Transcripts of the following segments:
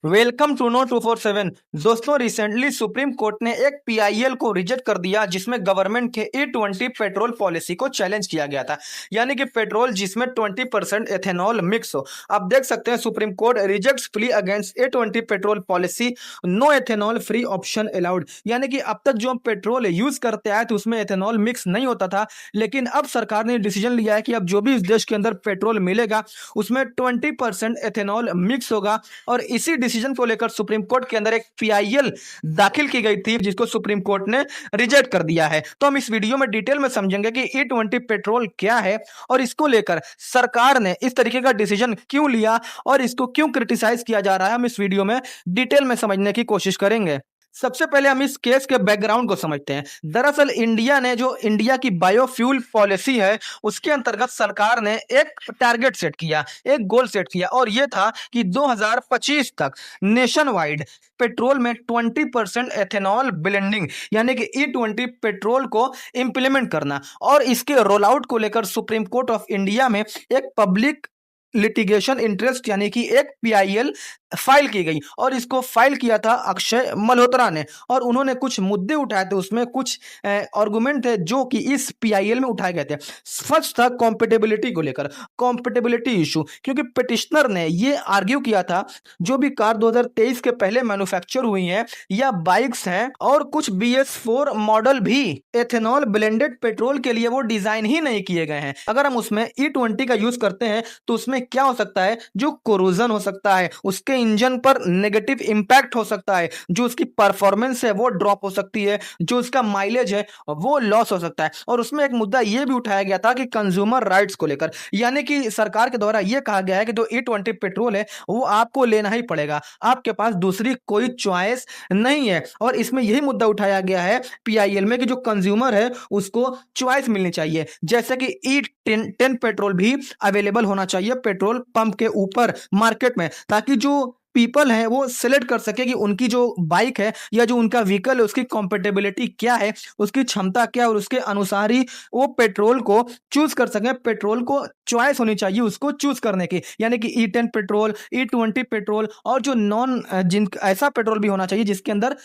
Welcome to know 247। दोस्तों, recently supreme court ने एक पीआईएल को रिजेक्ट कर दिया जिसमें गवर्नमेंट के E20 पेट्रोल पॉलिसी को चैलेंज किया गया था। यानी कि पेट्रोल जिसमें 20% एथेनॉल मिक्स हो। आप देख सकते हैं supreme court rejects plea against E20 petrol policy, no ethanol free option allowed. यानी कि अब तक जो हम पेट्रोल यूज करते आए तो उसमें एथेनॉल मिक्स नहीं होता था, लेकिन अब सरकार ने डिसीजन लिया है कि अब जो भी इस देश के अंदर पेट्रोल मिलेगा उसमें 20% एथेनॉल मिक्स होगा। और इसी डिसीजन को लेकर सुप्रीम कोर्ट के अंदर एक पीआईएल दाखिल की गई थी जिसको सुप्रीम कोर्ट ने रिजेक्ट कर दिया है। तो हम इस वीडियो में डिटेल में समझेंगे कि E20 पेट्रोल क्या है और इसको लेकर सरकार ने इस तरीके का डिसीजन क्यों लिया और इसको क्यों क्रिटिसाइज किया जा रहा है। हम इस वीडियो में डिटेल में समझने की कोशिश करेंगे। सबसे पहले हम इस केस के बैकग्राउंड को समझते हैं। दरअसल इंडिया की बायोफ्यूल पॉलिसी है, उसके अंतर्गत सरकार ने एक टारगेट सेट किया, एक गोल सेट किया और यह था कि 2025 तक नेशन वाइड पेट्रोल में 20% एथेनॉल ब्लेंडिंग यानी कि E20 पेट्रोल को इंप्लीमेंट करना। और इसके रोल आउट को लेकर सुप्रीम कोर्ट ऑफ इंडिया में एक पब्लिक लिटिगेशन इंटरेस्ट यानी कि एक पीआईएल फाइल की गई और इसको फाइल किया था अक्षय मल्होत्रा ने। और उन्होंने कुछ मुद्दे उठाए थे, उसमें कुछ आर्गुमेंट थे जो कि इस पीआईएल में उठाए गए थे। फर्स्ट था कॉम्पेटेबिलिटी को लेकर, कॉम्पेटेबिलिटी इशू, क्योंकि पिटिशनर ने ये आर्ग्यू किया था जो भी कार 2023 के पहले मैन्युफैक्चर हुई हैं या बाइक्स हैं और कुछ BS4 मॉडल भी एथेनॉल ब्लेंडेड पेट्रोल के लिए वो डिजाइन ही नहीं किए गए हैं। अगर हम उसमें E20 का यूज करते हैं तो उसमें क्या हो सकता है, जो कोरोजन हो सकता है, उसके इंजन पर नेगेटिव इंपैक्ट हो सकता है, जो उसकी परफॉर्मेंस है वो ड्रॉप हो सकती है, जो उसका माइलेज है वो लॉस हो सकता है। और उसमें एक मुद्दा यह भी उठाया गया था कि कंज्यूमर राइट्स को लेकर, यानी कि सरकार के द्वारा यह कहा गया है कि जो E20 पेट्रोल है वो आपको लेना ही पड़ेगा, आपके पास दूसरी कोई चॉइस नहीं है। और इसमें यही मुद्दा उठाया गया है पीआईएल में कि जो कंज्यूमर है उसको चॉइस मिलनी चाहिए, जैसे कि E10 पेट्रोल भी अवेलेबल होना चाहिए पेट्रोल पंप के ऊपर मार्केट में, ताकि जो पीपल है वो सिलेक्ट कर सके कि उनकी जो बाइक है या जो उनका व्हीकल है उसकी कॉम्पेटेबिलिटी क्या है, उसकी क्षमता क्या है और उसके अनुसार ही वो पेट्रोल को चूज कर सके। पेट्रोल को चॉइस होनी चाहिए उसको चूज करने की, यानी कि E10 पेट्रोल, E20 पेट्रोल और जो नॉन जिन ऐसा पेट्रोल भी होना चाहिए जिसके अंदर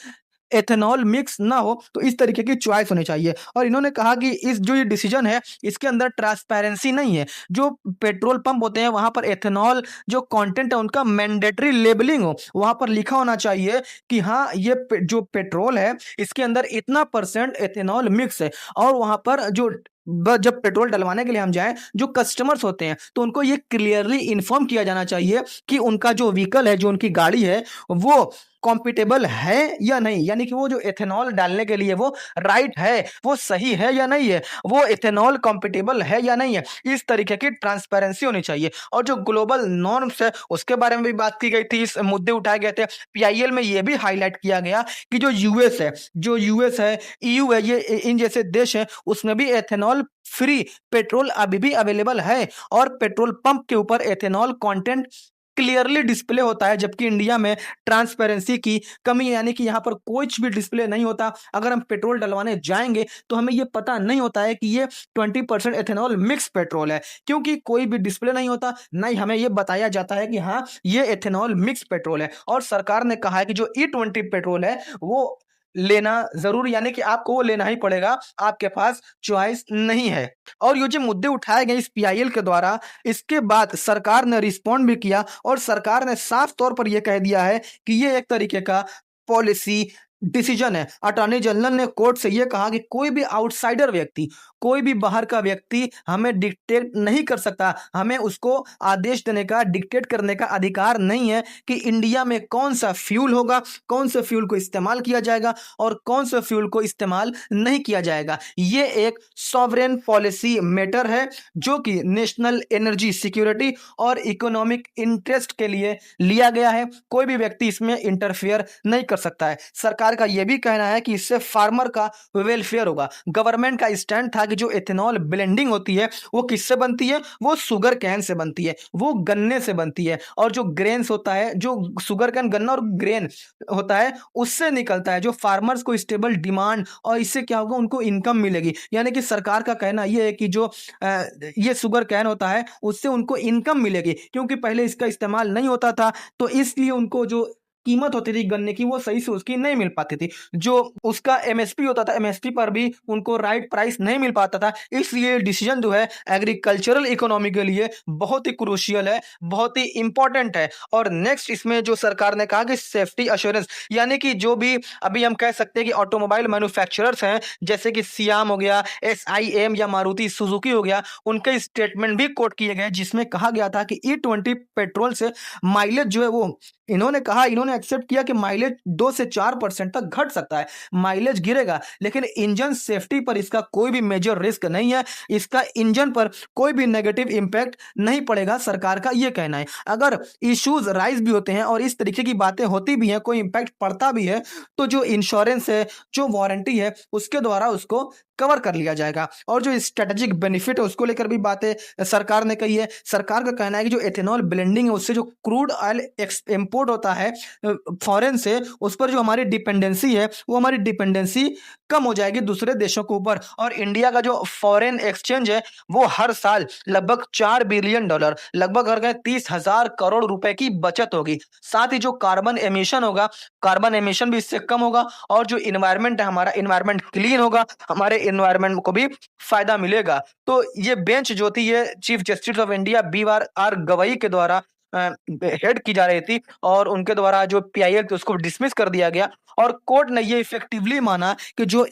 एथेनॉल मिक्स ना हो, तो इस तरीके की चॉइस होनी चाहिए। और इन्होंने कहा कि इस जो ये डिसीजन है इसके अंदर ट्रांसपेरेंसी नहीं है। जो पेट्रोल पंप होते हैं वहां पर एथेनॉल जो कंटेंट है उनका मैंडेटरी लेबलिंग हो, वहां पर लिखा होना चाहिए कि हाँ ये जो पेट्रोल है इसके अंदर इतना परसेंट एथेनॉल मिक्स है। और वहां पर जो जब पेट्रोल डलवाने के लिए हम जाएं, जो कस्टमर्स होते हैं तो उनको ये क्लियरली इन्फॉर्म किया जाना चाहिए कि उनका जो व्हीकल है, जो उनकी गाड़ी है वो कॉम्पिटेबल है या नहीं, यानी कि वो जो एथेनॉल डालने के लिए वो राइट है, वो सही है या नहीं है, वो एथेनॉल कॉम्पिटेबल है या नहीं है। इस तरीके की ट्रांसपेरेंसी होनी चाहिए। और जो ग्लोबल नॉर्म्स है उसके बारे में भी बात की गई थी, इस मुद्दे उठाए गए थे। पीआईएल में ये भी हाईलाइट किया गया कि जो यूएस है, EU है, ये इन जैसे देश है उसमें भी एथेनॉल फ्री पेट्रोल अभी भी अवेलेबल है और पेट्रोल पंप के ऊपर एथेनॉल कंटेंट क्लियरली डिस्प्ले होता है, जबकि इंडिया में ट्रांसपेरेंसी की कमी है, यानी कि यहाँ पर कुछ भी डिस्प्ले नहीं होता। अगर हम पेट्रोल डलवाने जाएंगे तो हमें ये पता नहीं होता है कि ये 20% एथेनॉल मिक्स पेट्रोल है, क्योंकि कोई भी डिस्प्ले नहीं होता, नहीं हमें ये बताया जाता है कि हाँ ये एथेनॉल मिक्स पेट्रोल है। और सरकार ने कहा है कि जो E20 पेट्रोल है वो लेना जरूर, यानी कि आपको वो लेना ही पड़ेगा, आपके पास चॉइस नहीं है। और ये जो मुद्दे उठाए गए इस पीआईएल के द्वारा, इसके बाद सरकार ने रिस्पॉन्ड भी किया और सरकार ने साफ तौर पर यह कह दिया है कि ये एक तरीके का पॉलिसी डिसीजन है। अटॉर्नी जनरल ने कोर्ट से यह कहा कि कोई भी आउटसाइडर व्यक्ति, कोई भी बाहर का व्यक्ति हमें डिक्टेट नहीं कर सकता, हमें उसको आदेश देने का, डिक्टेट करने का अधिकार नहीं है कि इंडिया में कौन सा फ्यूल होगा, कौन से फ्यूल को इस्तेमाल किया जाएगा और कौन से फ्यूल को इस्तेमाल नहीं किया जाएगा। ये एक सॉवरेन पॉलिसी मैटर है जो कि नेशनल एनर्जी सिक्योरिटी और इकोनॉमिक इंटरेस्ट के लिए लिया गया है। कोई भी व्यक्ति इसमें इंटरफेयर नहीं कर सकता है। सरकार का यह भी कहना है कि इससे फार्मर का वेलफेयर होगा। गवर्नमेंट का स्टैंड था कि जो एथेनॉल ब्लेंडिंग होती है वो किससे बनती है, वो शुगर कैन से बनती है, वो गन्ने से बनती है। और जो ग्रेन्स होता है, जो शुगर कैन, गन्ना और ग्रेन होता है उससे निकलता है, जो फार्मर्स को स्टेबल डिमांड, और इससे क्या होगा, उनको इनकम मिलेगी। यानी कि सरकार का कहना यह है कि जो ये शुगर कैन होता है उससे उनको इनकम मिलेगी, क्योंकि पहले इसका इस्तेमाल नहीं होता था, तो इसलिए उनको जो कीमत होती थी गन्ने की वो सही से उसकी नहीं मिल पाती थी। जो उसका एमएसपी होता था, एमएसपी पर भी उनको राइट प्राइस नहीं मिल पाता था। इसलिए डिसीजन जो है एग्रीकल्चरल इकोनॉमी के लिए बहुत ही क्रूशियल है, बहुत ही इंपॉर्टेंट है। और नेक्स्ट इसमें जो सरकार ने कहा कि सेफ्टी एश्योरेंस, यानी कि जो भी अभी हम कह सकते हैं कि ऑटोमोबाइल मैन्युफैक्चरर्स हैं, जैसे कि सियाम हो गया, एसआईएम या मारुति सुजुकी हो गया, उनके स्टेटमेंट भी कोट किए गए जिसमें कहा गया था कि ई20 पेट्रोल से माइलेज जो है वो इन्होंने एक्सेप्ट किया कि माइलेज 2 से 4% तक घट सकता है, माइलेज गिरेगा, लेकिन इंजन सेफ्टी पर इसका कोई भी मेजर रिस्क नहीं है, इसका इंजन पर कोई भी नेगेटिव इंपैक्ट नहीं पड़ेगा, सरकार का यह कहना है। अगर इश्यूज राइज भी होते हैं और इस तरीके की बातें होती भी हैं, कोई इंपैक्ट पड़ता भी है, तो जो इंश्योरेंस है, जो वारंटी है, उसके द्वारा उसको कवर कर लिया जाएगा। और जो स्ट्रेटेजिक बेनिफिट है उसको लेकर भी बातें सरकार ने कही है। सरकार का कहना है कि जो एथेनॉल ब्लेंडिंग है उससे जो क्रूड ऑयल इंपोर्ट होता है फॉरेन से, उस पर जो हमारी डिपेंडेंसी है वो हमारी डिपेंडेंसी कम हो जाएगी दूसरे देशों के ऊपर। और इंडिया का जो फॉरेन एक्सचेंज है वो हर साल लगभग $4 बिलियन, लगभग अगर 30,000 करोड़ रुपए की बचत होगी। साथ ही जो कार्बन एमिशन होगा, कार्बन एमिशन भी इससे कम होगा। और जो इन्वायरमेंट है, हमारा इन्वायरमेंट क्लीन होगा, हमारे इन्वायरमेंट को भी फायदा मिलेगा। तो ये बेंच जो थी ये chief justice of India BR Gavai के द्वारा हेड की जा रही थी, और उनके द्वारा जो पीआईएल थी उसको डिसमिस कर दिया गया। और कोर्ट ने ये इफेक्टिवली माना कि जो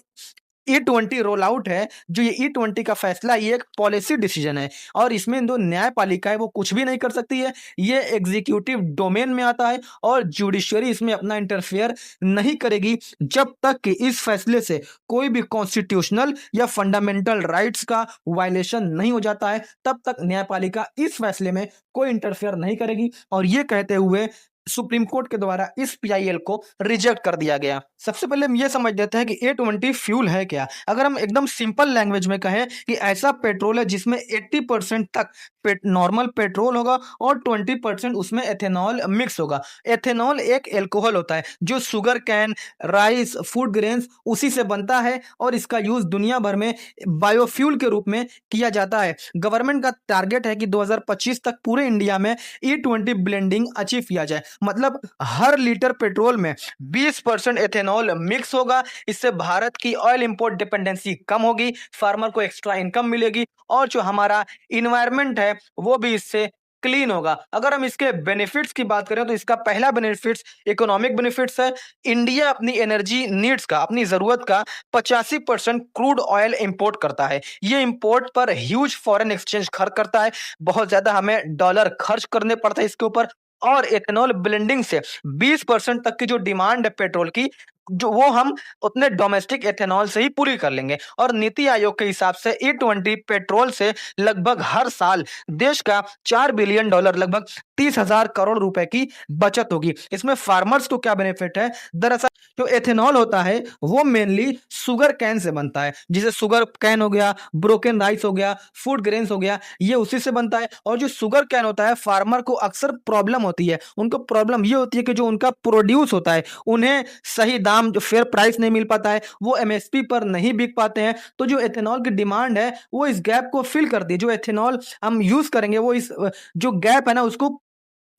ई20 रोल आउट है, जो ये ई20 का फैसला, ये एक पॉलिसी डिसीजन है और इसमें जो न्यायपालिका है वो कुछ भी नहीं कर सकती है। ये एग्जीक्यूटिव डोमेन में आता है और जुडिशियरी इसमें अपना इंटरफेयर नहीं करेगी जब तक कि इस फैसले से कोई भी कॉन्स्टिट्यूशनल या फंडामेंटल राइट्स का वायलेशन नहीं हो जाता है, तब तक न्यायपालिका इस फैसले में कोई इंटरफेयर नहीं करेगी। और ये कहते हुए सुप्रीम कोर्ट के द्वारा इस पीआईएल को रिजेक्ट कर दिया गया। सबसे पहले हम ये समझ लेते हैं कि ए20 फ्यूल है क्या। अगर हम एकदम सिंपल लैंग्वेज में कहें कि ऐसा पेट्रोल है जिसमें 80% तक नॉर्मल पेट्रोल होगा और 20% उसमें एथेनॉल मिक्स होगा। एथेनॉल एक एल्कोहल होता है जो sugar cane, rice, food grains उसी से बनता है और इसका यूज दुनिया भर में बायोफ्यूल के रूप में किया जाता है। गवर्नमेंट का टारगेट है कि 2025 तक पूरे इंडिया में ई20 ब्लेंडिंग अचीव किया जाए, मतलब हर लीटर पेट्रोल में 20% एथेनॉल मिक्स होगा। इससे भारत की ऑयल इंपोर्ट डिपेंडेंसी कम होगी, फार्मर को एक्स्ट्रा इनकम मिलेगी और जो हमारा इन्वायरमेंट है वो भी इससे क्लीन होगा। अगर हम इसके बेनिफिट्स की बात करें तो इसका पहला बेनिफिट्स इकोनॉमिक बेनिफिट्स है। इंडिया अपनी एनर्जी नीड्स का, अपनी जरूरत का 85% क्रूड ऑयल इंपोर्ट करता है। ये इंपोर्ट पर ह्यूज फॉरेन एक्सचेंज खर्च करता है, बहुत ज्यादा हमें डॉलर खर्च करने पड़ता है इसके ऊपर। और एथेनॉल ब्लेंडिंग से 20% तक की जो डिमांड है पेट्रोल की, जो वो हम उतने डोमेस्टिक एथेनॉल से ही पूरी कर लेंगे। और नीति आयोग के हिसाब से ई20 पेट्रोल से लगभग हर साल देश का $4 बिलियन, लगभग 30,000 करोड़ रुपए की बचत होगी। इसमें फार्मर्स को क्या बेनिफिट है? दरअसल जो एथेनॉल होता है वो मेनली शुगर कैन से बनता है, जैसे शुगर कैन हो गया, ब्रोकन राइस हो गया, फूड ग्रेन्स हो गया, ये उसी से बनता है। और जो शुगर कैन होता है, फार्मर को अक्सर प्रॉब्लम होती है, उनको प्रॉब्लम ये होती है कि जो उनका प्रोड्यूस होता है उन्हें सही दाम, जो फेयर प्राइस नहीं मिल पाता है, वो एमएसपी पर नहीं बिक पाते हैं। तो जो एथेनॉल की डिमांड है वो इस गैप को फिल करती है। जो एथेनॉल हम यूज करेंगे वो इस जो गैप है ना उसको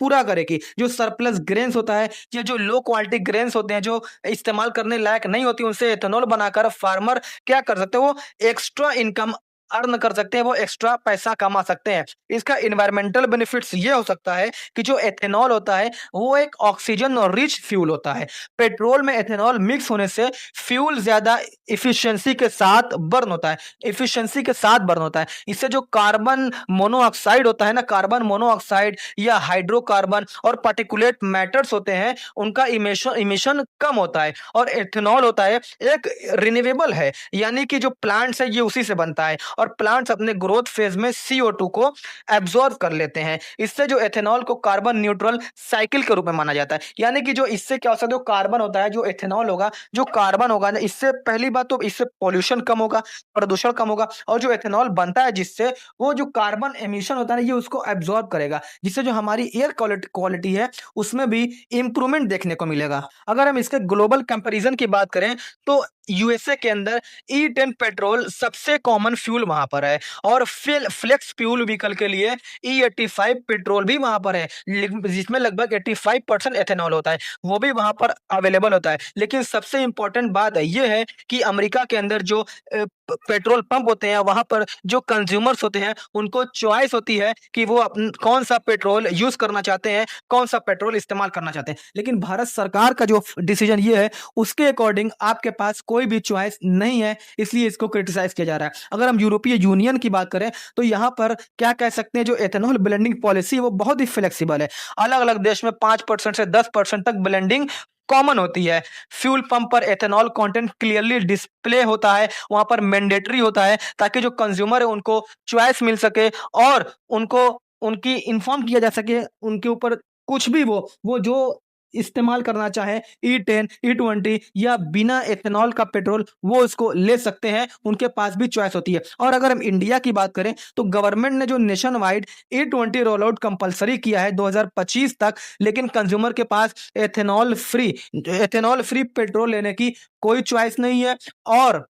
पूरा करेगी। जो सरप्लस ग्रेन्स होता है या जो लो क्वालिटी ग्रेन्स होते हैं जो इस्तेमाल करने लायक नहीं होती, उनसे एथेनॉल बनाकर फार्मर क्या कर सकते हैं, वो एक्स्ट्रा इनकम अर्न कर सकते हैं, वो एक्स्ट्रा पैसा कमा सकते हैं। इसका इन्वायरमेंटल बेनिफिट्स ये हो सकता है कि जो एथेनॉल होता है वो एक ऑक्सीजन और रिच फ्यूल होता है। पेट्रोल में एथेनॉल मिक्स होने से फ्यूल ज्यादा इफिशियंसी के साथ बर्न होता है, इफिशियंसी के साथ बर्न होता है। इससे जो कार्बन मोनोऑक्साइड होता है ना, कार्बन मोनोऑक्साइड या हाइड्रोकार्बन और पार्टिकुलेट मैटर्स होते हैं, उनका इमिशन कम होता है। और एथेनॉल होता है एक रिन्यूएबल है, यानी कि जो प्लांट्स है ये उसी से बनता है और प्लांट्स अपने ग्रोथ फेज में CO2 को एब्जॉर्ब कर लेते हैं। इससे जो एथेनॉल को कार्बन न्यूट्रल साइकिल के रूप में माना जाता है, यानी कि जो इससे क्या हो सकता है, जो कार्बन होता है, जो एथेनॉल होगा, जो कार्बन होगा ना, इससे पहली बात तो इससे पॉल्यूशन कम होगा, प्रदूषण कम होगा। और जो एथेनॉल बनता है जिससे, वो जो कार्बन एमिशन होता है ना ये उसको एब्जॉर्ब करेगा, जिससे जो हमारी एयर क्वालिटी है उसमें भी इंप्रूवमेंट देखने को मिलेगा। अगर हम इसके ग्लोबल कंपैरिजन की बात करें तो यूएसए के अंदर E10 पेट्रोल सबसे कॉमन फ्यूल वहां पर है और फ्लेक्स फ्यूल व्हीकल के लिए E85 पेट्रोल भी वहां पर है, जिसमें लगभग 85% एथेनॉल होता है, वो भी वहां पर अवेलेबल होता है। लेकिन सबसे इंपॉर्टेंट बात ये है कि अमेरिका के अंदर जो पेट्रोल पंप होते हैं वहां पर जो कंज्यूमर्स होते हैं उनको चॉइस होती है कि वो कौन सा पेट्रोल यूज करना चाहते हैं, कौन सा पेट्रोल इस्तेमाल करना चाहते हैं। लेकिन भारत सरकार का जो डिसीजन ये है उसके अकॉर्डिंग आपके पास कोई भी चॉइस नहीं है, इसलिए इसको क्रिटिसाइज किया जा रहा है। अगर हम यूरोपीय यूनियन की बात करें तो यहाँ पर क्या कह सकते हैं, जो एथेनॉल ब्लेंडिंग पॉलिसी है वो बहुत ही फ्लेक्सिबल है। अलग अलग देश में 5% से 10% तक ब्लेंडिंग कॉमन होती है। फ्यूल पंप पर एथेनॉल कंटेंट क्लियरली डिस्प्ले होता है, वहां पर मैंडेटरी होता है ताकि जो कंज्यूमर है उनको चॉइस मिल सके और उनको उनकी इन्फॉर्म किया जा सके उनके ऊपर कुछ भी वो जो इस्तेमाल करना चाहे E10 E20 या बिना एथेनॉल का पेट्रोल वो उसको ले सकते हैं, उनके पास भी चॉइस होती है। और अगर हम इंडिया की बात करें तो गवर्नमेंट ने जो nation wide E20 roll out compulsory किया है 2025 तक, लेकिन कंज्यूमर के पास एथेनॉल फ्री पेट्रोल लेने की कोई चॉइस नहीं है और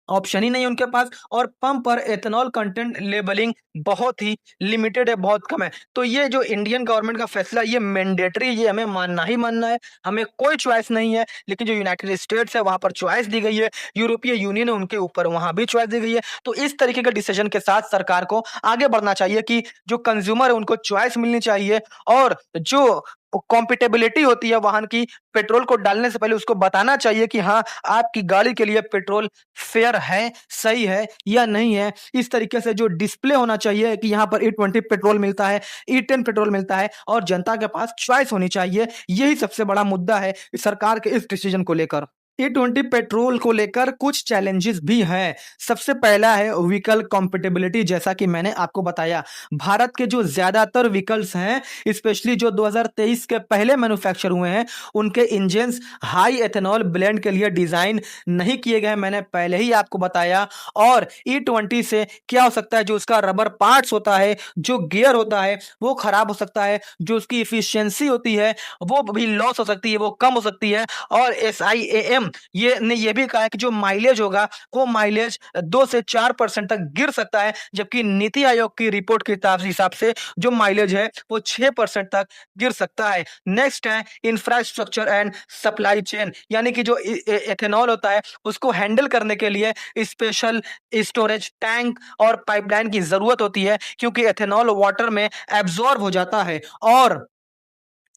ऑप्शन ही नहीं है उनके पास, और पंप पर एथेनॉल कंटेंट लेबलिंग बहुत ही लिमिटेड है, बहुत कम है। तो ये जो इंडियन गवर्नमेंट का फैसला ये मैंडेटरी, ये हमें मानना ही मानना है, हमें कोई चॉइस नहीं है। लेकिन जो यूनाइटेड स्टेट्स है वहां पर चॉइस दी गई है, यूरोपीय यूनियन है उनके ऊपर वहां भी चॉइस दी गई है। तो इस तरीके के डिसीजन के साथ सरकार को आगे बढ़ना चाहिए कि जो कंज्यूमर है उनको चॉइस मिलनी चाहिए और जो कॉम्पिटेबिलिटी होती है वाहन की, पेट्रोल को डालने से पहले उसको बताना चाहिए कि हाँ आपकी गाड़ी के लिए पेट्रोल फेयर है, सही है या नहीं है। इस तरीके से जो डिस्प्ले होना चाहिए कि यहाँ पर E20 पेट्रोल मिलता है, E10 पेट्रोल मिलता है और जनता के पास चॉइस होनी चाहिए। यही सबसे बड़ा मुद्दा है सरकार के इस डिसीजन को लेकर। E20 पेट्रोल को लेकर कुछ चैलेंजेस भी हैं। सबसे पहला है व्हीकल कंपैटिबिलिटी, जैसा कि मैंने आपको बताया। भारत के जो ज़्यादातर व्हीकल्स हैं, स्पेशली जो 2023 के पहले मैन्युफैक्चर हुए हैं, उनके इंजन्स हाई एथेनॉल ब्लेंड के लिए डिज़ाइन नहीं किए गए, मैंने पहले ही आपको बताया। और E20 से क्या हो सकता है, जो उसका रबर पार्ट्स होता है, जो गियर होता है, वो खराब हो सकता है, जो उसकी एफिशिएंसी होती है, वो भी लॉस हो सकती है, वो कम हो सकती है। और SIAM ये भी कहा है कि जो माइलेज होगा वो माइलेज 2 से 4% तक गिर सकता है, जबकि नीति आयोग की रिपोर्ट के हिसाब से जो माइलेज है वो 6% तक गिर सकता है। नेक्स्ट है इंफ्रास्ट्रक्चर एंड सप्लाई चेन, यानी कि जो एथेनॉल होता है उसको हैंडल करने के लिए स्पेशल स्टोरेज टैंक और पाइपलाइन की जरूरत होती है, क्योंकि एथेनॉल वाटर में एब्जॉर्ब हो जाता है और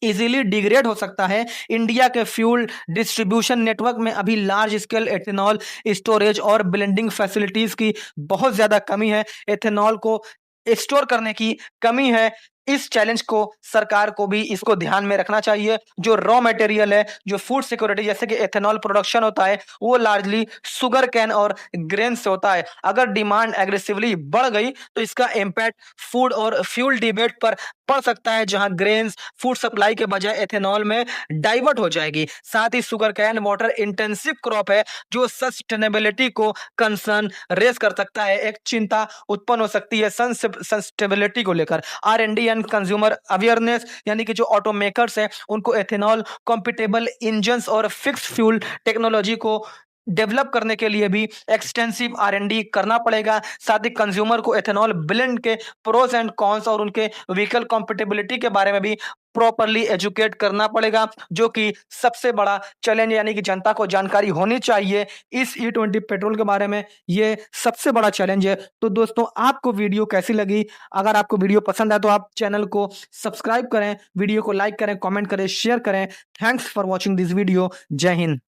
इजीली डिग्रेड हो सकता है। इंडिया के फ्यूल डिस्ट्रीब्यूशन नेटवर्क में अभी लार्ज स्केल एथेनॉल स्टोरेज और ब्लेंडिंग फैसिलिटीज की बहुत ज्यादा कमी है, एथेनॉल को स्टोर करने की कमी है। इस चैलेंज को सरकार को भी इसको ध्यान में रखना चाहिए। जो रॉ मटेरियल है, जो फूड सिक्योरिटी, जैसे कि एथेनॉल प्रोडक्शन होता है वो लार्जली शुगर कैन और ग्रेन से होता है। अगर डिमांड एग्रेसिवली बढ़ गई तो इसका इम्पैक्ट फूड और फ्यूल डिबेट पर पड़ सकता है, जहां ग्रेन्स फूड सप्लाई के बजाय एथेनॉल में डाइवर्ट हो जाएगी। साथ ही sugarcane water intensive crop है, जो सस्टेनेबिलिटी को कंसर्न रेस कर सकता है, एक चिंता उत्पन्न हो सकती है सस्टेनेबिलिटी को लेकर। R&D एंड कंज्यूमर अवेयरनेस, यानी कि जो ऑटो मेकर्स है उनको एथेनॉल कॉम्पिटेबल इंजन्स और फिक्स फ्यूल टेक्नोलॉजी को डेवलप करने के लिए भी एक्सटेंसिव R&D करना पड़ेगा। साथ ही कंज्यूमर को एथेनॉल ब्लेंड के प्रोस एंड कॉन्स और उनके व्हीकल कॉम्पिटेबिलिटी के बारे में भी प्रॉपरली एजुकेट करना पड़ेगा, जो कि सबसे बड़ा चैलेंज, यानी कि जनता को जानकारी होनी चाहिए इस E20 पेट्रोल के बारे में, ये सबसे बड़ा चैलेंज है। तो दोस्तों आपको वीडियो कैसी लगी? अगर आपको वीडियो पसंद आए तो आप चैनल को सब्सक्राइब करें, वीडियो को लाइक करें, कमेंट करें, शेयर करें। Thanks for watching this video. जय हिंद।